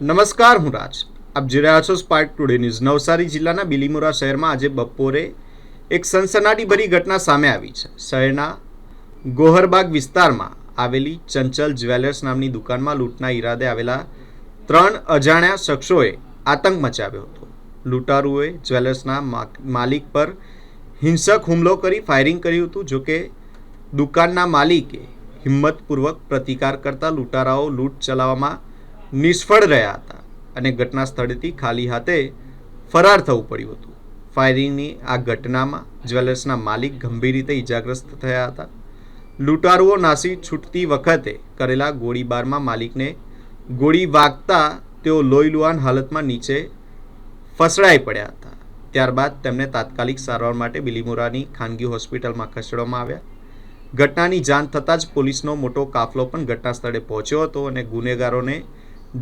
નમસ્કાર, હું રાજ. આપ જોઈ રહ્યા છો સ્પાર્ક ટુડે ન્યૂઝ. નવસારી જિલ્લાના બિલીમોરા શહેરમાં આજે બપોરે એક સનસનાટીભરી ઘટના સામે આવી છે. શહેરના ગોહરબાગ વિસ્તારમાં આવેલી ચંચલ જ્વેલર્સ નામની દુકાનમાં લૂંટના ઈરાદે આવેલા 3 અજાણ્યા શખ્સોએ આતંક મચાવ્યો હતો. લૂંટારુઓએ જ્વેલર્સના માલિક પર હિંસક હુમલો કરી ફાયરિંગ કર્યું હતું. જોકે દુકાનના માલિકે હિંમતપૂર્વક પ્રતિકાર કરતા લૂંટારાઓ લૂંટ ચલાવવામાં નિષ્ફળ રહ્યા હતા અને ઘટના સ્થળેથી ખાલી હાથે ફરાર થવું પડ્યું હતું. ફાયરિંગની આ ઘટનામાં જ્વેલર્સના માલિક ગંભીર રીતે ઇજાગ્રસ્ત થયા હતા. લૂંટારુઓ નાસી છૂટતી વખતે કરેલા ગોળીબારમાં માલિકને ગોળી વાગતા તેઓ લોહીલુહાણ હાલતમાં નીચે ફસડાઈ પડ્યા હતા. ત્યારબાદ તેમને તાત્કાલિક સારવાર માટે બિલીમોરાની ખાનગી હોસ્પિટલમાં ખસેડવામાં આવ્યા. ઘટનાની જાણ થતાં જ પોલીસનો મોટો કાફલો પણ ઘટના સ્થળે પહોંચ્યો હતો અને ગુનેગારોને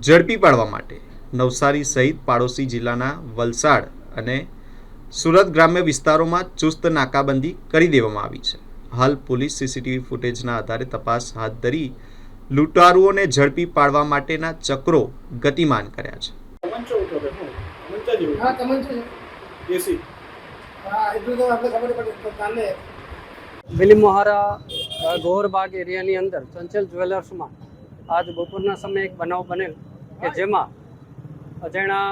ઝડપી પાડવા માટે નવસારી સહિત પાડોશી જિલ્લાના વલસાડ અને સુરત ગ્રામ્ય વિસ્તારોમાં ચુસ્ત નાકાબંધી કરી દેવામાં આવી છે. હાલ પોલીસ સીસીટીવી ફૂટેજના આધારે તપાસ હાથ ધરી લૂંટારુઓને ઝડપી પાડવા માટેના ચક્રો ગતિમાન કર્યા છે. બિલીમોરા ગોહરબાગ એરિયાની અંદર ચંચલ જ્વેલર્સમાં આજ બપોરના સમયે એક બનાવ બનેલ કે જેમાં અજાણ્યા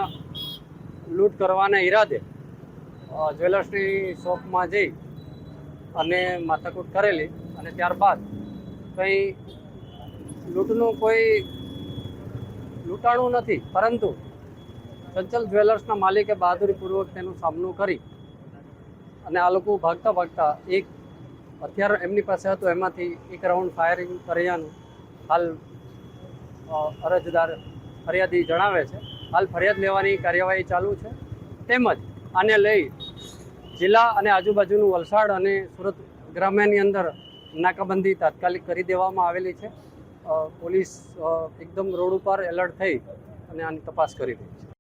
લૂંટ કરવાના ઈરાદે જ્વેલર્સની શોપમાં જઈ અને માથાકૂટ કરેલી અને ત્યારબાદ કંઈ લૂંટનું કોઈ લૂંટાણું નથી, પરંતુ ચંચલ જ્વેલર્સના માલિકે બહાદુરીપૂર્વક તેનો સામનો કરી અને આ લોકો ભાગતા એક હથિયાર એમની પાસે હતું, એમાંથી એક રાઉન્ડ ફાયરિંગ કર્યાનું હાલ અરજદાર ફરિયાદી જણાવે છે. હાલ ફરિયાદ લેવાની કાર્યવાહી ચાલુ છે. તેમજ આને લઈ જિલ્લા અને આજુબાજુનું વલસાડ અને સુરત ગ્રામ્યની અંદર નાકાબંધી તાત્કાલિક કરી દેવામાં આવેલી છે. પોલીસ એકદમ રોડ ઉપર એલર્ટ થઈ અને આની તપાસ કરી રહી છે.